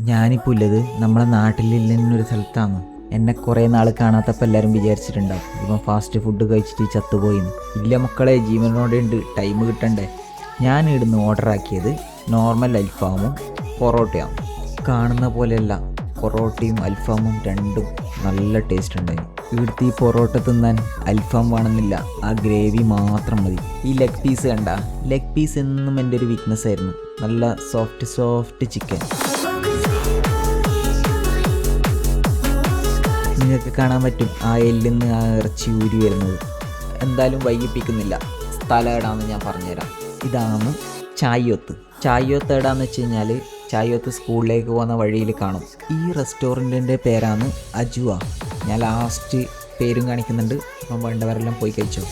ഞാനിപ്പോൾ ഉള്ളത് നമ്മളെ നാട്ടിലില്ലെന്നൊരു സ്ഥലത്താണ്. എന്നെ കുറേ നാൾ കാണാത്തപ്പോൾ എല്ലാവരും വിചാരിച്ചിട്ടുണ്ടാവും ഇവൻ ഫാസ്റ്റ് ഫുഡ് കഴിച്ചിട്ട് ചത്തുപോയിന്ന്. ഇല്ല മക്കളെ, ജീവനോടെ ഉണ്ട്, ടൈം കിട്ടണ്ടേ. ഞാൻ ഇവിടുന്ന് ഓർഡർ ആക്കിയത് നോർമൽ അൽഫാമും പൊറോട്ടയാണ്. കാണുന്ന പോലെയല്ല, പൊറോട്ടയും അൽഫാമും രണ്ടും നല്ല ടേസ്റ്റ് ഉണ്ടായി. ഇവിടുത്തെ ഈ പൊറോട്ട തിന്നാൻ അൽഫാം വേണമെന്നില്ല, ആ ഗ്രേവി മാത്രം മതി. ഈ ലെഗ് പീസ് കണ്ട, ലെഗ് പീസ് എന്നും എൻ്റെ ഒരു വീക്ക്നെസ് ആയിരുന്നു. നല്ല സോഫ്റ്റ് ചിക്കൻ. നിങ്ങൾക്ക് കാണാൻ പറ്റും ആ എല്ലിൽ നിന്ന് ആ ഇറച്ചി ഊരി വരുന്നത്. എന്തായാലും വൈകിപ്പിക്കുന്നില്ല, സ്ഥലം എവിടാന്ന് ഞാൻ പറഞ്ഞുതരാം. ഇതാണ് ചായ്യൊത്ത്. ചായ്യൊത്ത് എവിടാന്ന് വെച്ച് കഴിഞ്ഞാൽ ചായ്യൊത്ത് സ്കൂളിലേക്ക് പോകുന്ന വഴിയിൽ കാണും. ഈ റെസ്റ്റോറൻറ്റിൻ്റെ പേരാണ് അജുവ. ഞാൻ ലാസ്റ്റ് പേരും കാണിക്കുന്നുണ്ട്, അപ്പം വേണ്ടവരെല്ലാം പോയി കഴിച്ചോ.